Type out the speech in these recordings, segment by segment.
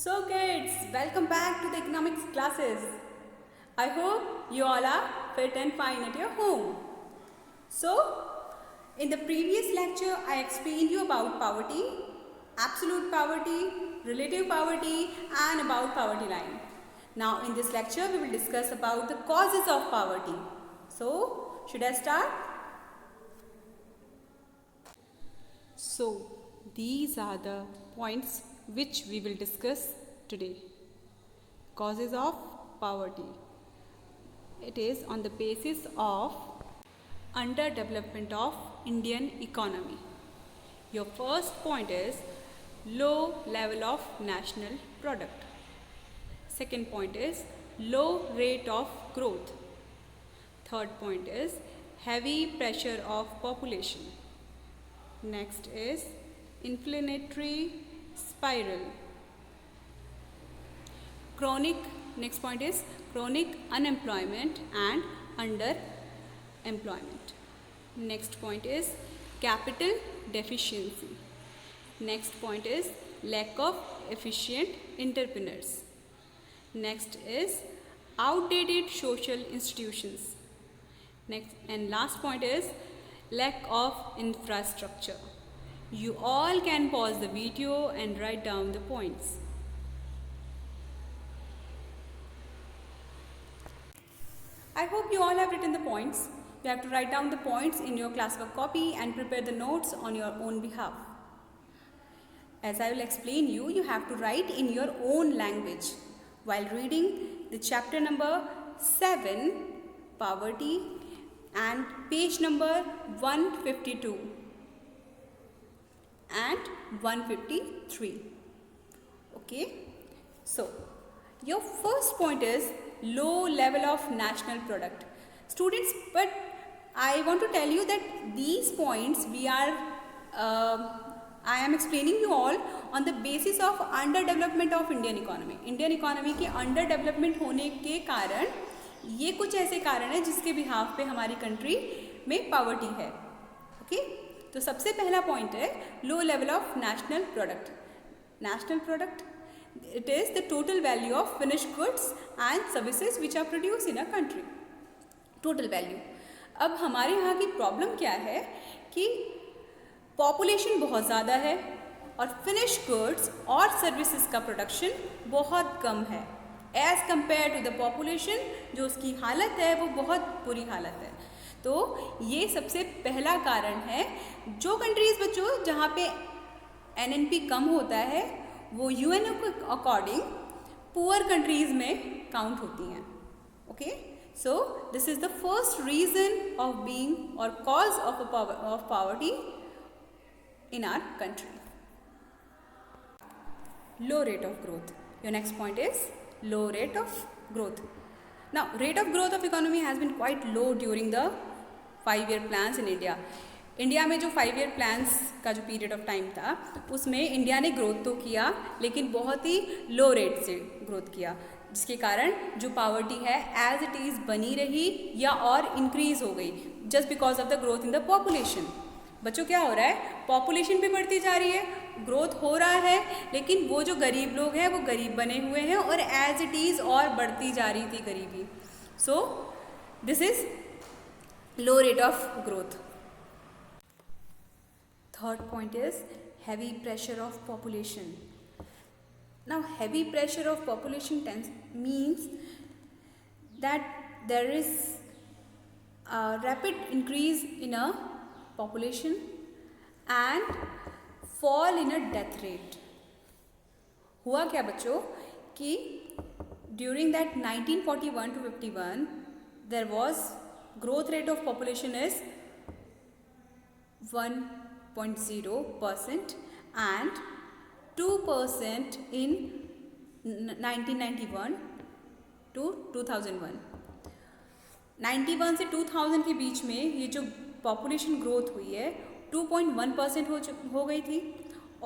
So kids, welcome back to the economics classes. I hope you all are fit and fine at your home. So, in the previous lecture, I explained you about poverty, absolute poverty, relative poverty and about poverty line. Now in this lecture, we will discuss about the causes of poverty. So, should I start? So, these are the points which we will discuss today. Causes of poverty. It is on the basis of underdevelopment of Indian economy. Your first point is low level of national product. Second point is low rate of growth. Third point is heavy pressure of population. Next is inflationary spiral. Next point is chronic unemployment and underemployment. Next point is capital deficiency. Next point is lack of efficient entrepreneurs. Next is outdated social institutions. Next and last point is lack of infrastructure. You all can pause the video and write down the points. I hope you all have written the points. You have to write down the points in your classwork copy and prepare the notes on your own behalf. As I will explain you, you have to write in your own language while reading the chapter number 7, Poverty, and page number 152 and 153. Okay, so your first point is low level of national product. Students, but I want to tell you that these points I am explaining you all on the basis of underdevelopment of Indian economy. Indian economy के underdevelopment होने के कारण ये कुछ ऐसे कारण हैं जिसके बिहाफ पे हमारी कंट्री में पॉवर्टी है. ओके, तो सबसे पहला पॉइंट है लो level of national product. National product, it is the total value of finished goods and services which are produced in a country. Total value. अब हमारे यहाँ की प्रॉब्लम क्या है कि पॉपुलेशन बहुत ज़्यादा है और फिनिश्ड गुड्स और सर्विसेज का प्रोडक्शन बहुत कम है as compare to the population. जो उसकी हालत है वो बहुत बुरी हालत है. तो ये सबसे पहला कारण है. जो कंट्रीज़ बच्चों जहाँ पे NNP कम होता है वो UN के अकॉर्डिंग पुअर कंट्रीज़ में काउंट होती हैं. Okay, so this is the first reason of being और cause of poverty in our country. Low rate of growth. Your next point is low rate of growth. Now, rate of growth of economy has been quite low during the 5-year plans in India. India में जो 5-year plans का जो period of time था उसमें India ने growth तो किया लेकिन बहुत ही लो रेट से ग्रोथ किया, जिसके कारण जो पॉवर्टी है एज इट इज़ बनी रही या और इंक्रीज हो गई just because of the growth in the population. बच्चों क्या हो रहा है, पॉपुलेशन भी बढ़ती जा रही है, ग्रोथ हो रहा है, लेकिन वो जो गरीब लोग हैं वो गरीब बने हुए हैं और एज इट इज़ और बढ़ती जा रही थी गरीबी. So this is low rate of growth. Third point is heavy pressure of population. Now heavy pressure of population means that there is rapid increase in a population and fall in a death rate. हुआ क्या बच्चों कि during that 1941 to 51 there was growth rate of population is 1.0% and 2% in 1991 to 2001. 91 से 2000 के बीच में ये जो population growth हुई है 2.1% हो गई थी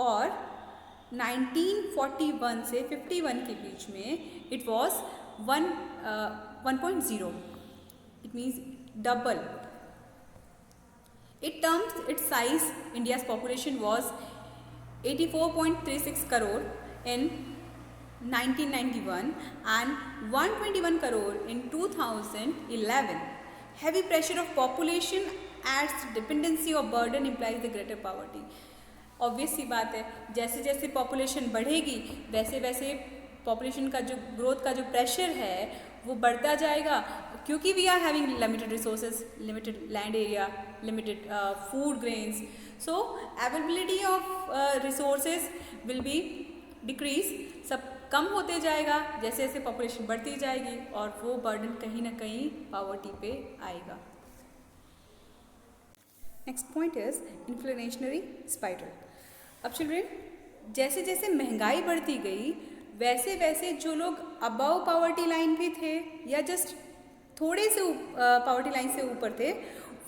और 1941 से 51 के बीच में it was 1.0. It means double. It terms it's size India's population was 84.36 crore in 1991 and 121 crore in 2011. Heavy pressure of population adds dependency or burden implies the greater poverty. Obvious सी बात है, जैसे जैसे पॉपुलेशन बढ़ेगी वैसे वैसे population का जो ग्रोथ का जो प्रेशर है वो बढ़ता जाएगा, क्योंकि we are having limited resources, limited land area, limited food grains, so availability of resources will be decrease, सब कम होते जाएगा जैसे जैसे पॉपुलेशन बढ़ती जाएगी और वो बर्डन कहीं ना कहीं पॉवर्टी पे आएगा. Next point is inflationary spiral. अब चिल्ड्रेन, जैसे जैसे महंगाई बढ़ती गई वैसे वैसे जो लोग अबव पॉवर्टी लाइन भी थे या जस्ट थोड़े से पॉवर्टी लाइन से ऊपर थे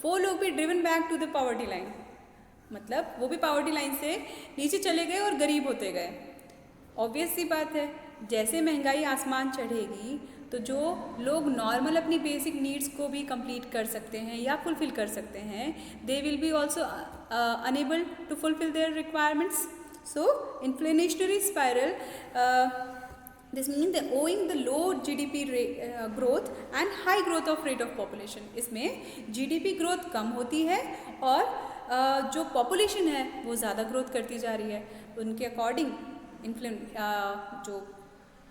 वो लोग भी driven back to the poverty line, मतलब वो भी पॉवर्टी लाइन से नीचे चले गए और गरीब होते गए. ऑब्वियस सी बात है, जैसे महंगाई आसमान चढ़ेगी तो जो लोग नॉर्मल अपनी बेसिक नीड्स को भी कंप्लीट कर सकते हैं या फुलफिल कर सकते हैं, they will be also unable to fulfil their requirements. So inflationary spiral, this mean the owing the low GDP growth and high growth of rate of population. इसमें GDP ग्रोथ कम होती है और जो पॉपुलेशन है वो ज़्यादा ग्रोथ करती जा रही है. उनके अकॉर्डिंग जो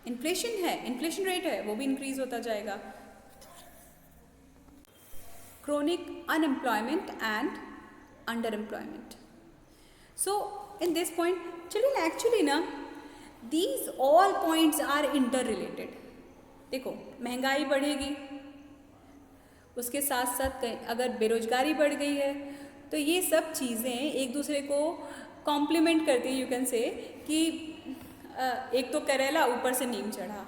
इन्फ्लेशन है, इन्फ्लेशन रेट है वो भी इंक्रीज होता जाएगा. Chronic unemployment and underemployment. So in this point children, actually ना these all points are interrelated. देखो, महंगाई बढ़ेगी, उसके साथ साथ अगर बेरोजगारी बढ़ गई है तो ये सब चीज़ें एक दूसरे को कॉम्प्लीमेंट करती है. यू कैन से कि एक तो करेला ऊपर से नीम चढ़ा,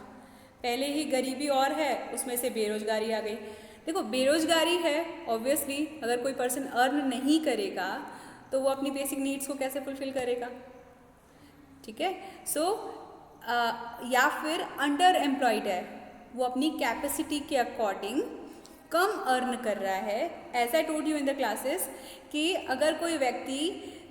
पहले ही गरीबी और है उसमें से बेरोजगारी आ गई. देखो, बेरोजगारी है, ऑब्वियसली अगर कोई पर्सन अर्न नहीं करेगा तो वो अपनी बेसिक नीड्स को कैसे फुलफिल करेगा, ठीक है. सो या फिर अंडर एम्प्लॉयड है, वो अपनी कैपेसिटी के अकॉर्डिंग कम अर्न कर रहा है. As I told you in the classes कि अगर कोई व्यक्ति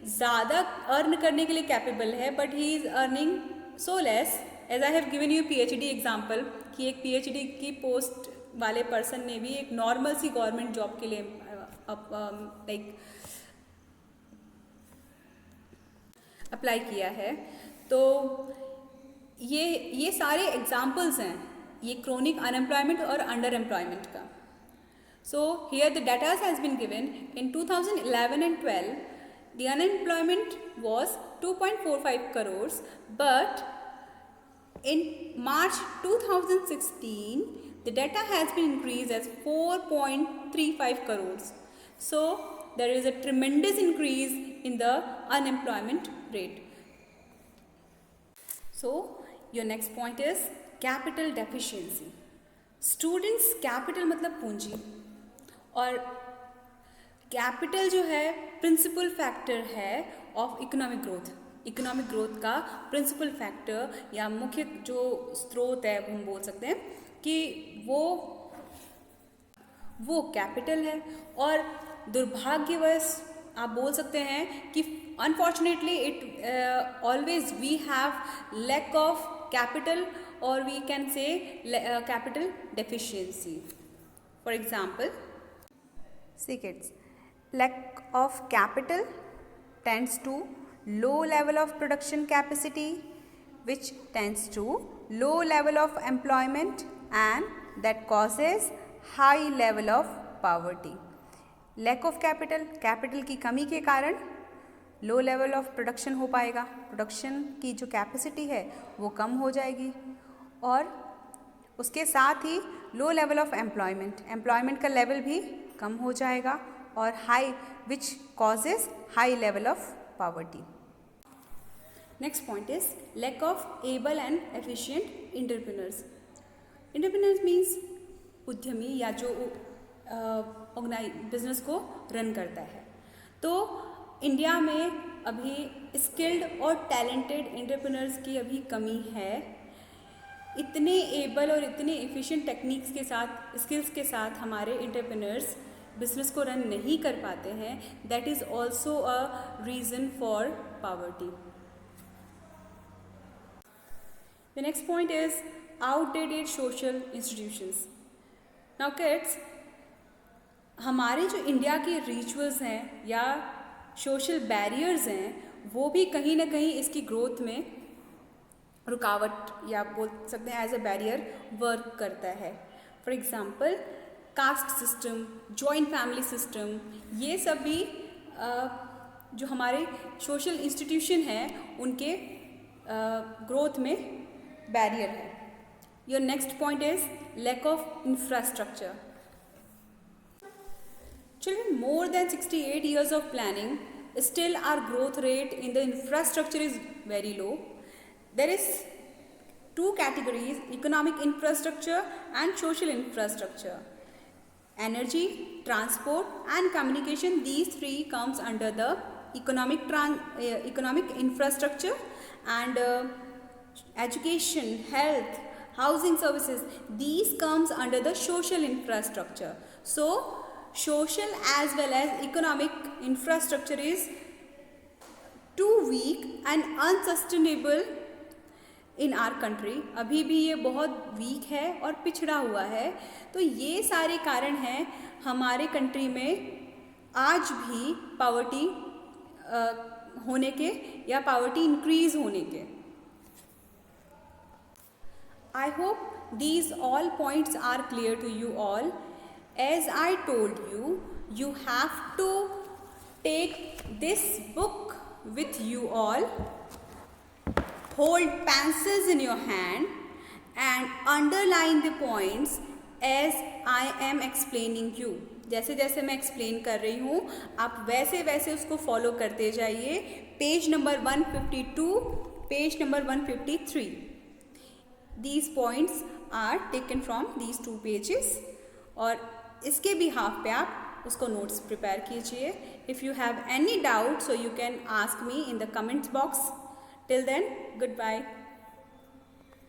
ज़्यादा अर्न करने के लिए कैपेबल है but he is earning so less, as I have given you PhD example कि एक PhD की पोस्ट वाले पर्सन ने भी एक नॉर्मल सी गवर्नमेंट जॉब के लिए लाइक अप्लाई किया है. तो ये सारे एग्जाम्पल्स हैं ये क्रोनिक अनएम्प्लॉयमेंट और अंडर एम्प्लॉयमेंट का. So here the data has been given in 2011 and 12. The unemployment was 2.45 crores, but in March 2016 the data has been increased as 4.35 crores. So there is a tremendous increase in the unemployment rate. So your next point is capital deficiency. Students, capital मतलब पूंजी, और capital जो है principal factor है of economic growth. Economic growth का principal factor या मुख्य जो स्रोत है हम बोल सकते हैं कि वो कैपिटल है. और दुर्भाग्यवश आप बोल सकते हैं कि unfortunately it always we have lack of capital or we can say capital deficiency. For example, see kids, lack of capital tends to low level of production capacity, which tends to low level of employment, and that causes high level of poverty. Lack of capital, capital की कमी के कारण लो level of production हो पाएगा, production की जो capacity है वो कम हो जाएगी, और उसके साथ ही low level of employment, employment का लेवल भी कम हो जाएगा, और high which causes high level of poverty. Next point is lack of able and efficient entrepreneurs. Entrepreneurs means उद्यमी या जो बिजनेस को रन करता है. तो इंडिया में अभी स्किल्ड और टैलेंटेड एंटरप्रेन्योर्स की अभी कमी है. इतने एबल और इतने एफिशिएंट टेक्निक्स के साथ, स्किल्स के साथ हमारे एंटरप्रेन्योर्स बिजनेस को रन नहीं कर पाते हैं. That is also a reason for poverty. The next point is outdated social institutions. Now kids, हमारे जो इंडिया के रिचुअल्स हैं या सोशल बैरियर्स हैं वो भी कहीं ना कहीं इसकी ग्रोथ में रुकावट या बोल सकते हैं एज अ बैरियर वर्क करता है. For example caste system, joint family system, ये सब भी जो हमारे सोशल इंस्टीट्यूशन हैं उनके ग्रोथ में बैरियर है. Your next point is lack of infrastructure. Children, more than 68 years of planning, still our growth rate in the infrastructure is very low. There is two categories, economic infrastructure and social infrastructure. Energy, transport and communication, these three comes under the economic infrastructure, and education, health, housing services, these comes under the social infrastructure. So social as well as economic infrastructure is too weak and unsustainable in our country. अभी भी ये बहुत week है और पिछड़ा हुआ है. तो ये सारे कारण हैं हमारे कंट्री में आज भी पावर्टी होने के या पावर्टी इंक्रीज होने के. I hope these all points are clear to you all. As I told you, you have to take this book with you all, hold pencils in your hand and underline the points as I am explaining you. जैसे जैसे मैं explain कर रही हूँ आप वैसे वैसे उसको फॉलो करते जाइए. Page number 152, page number 153. These points are taken from these two pages. और इसके भी हाफ पे आप उसको नोट्स प्रिपेयर कीजिए. If you have any doubt so you can ask me in the comments box. Till then, good bye.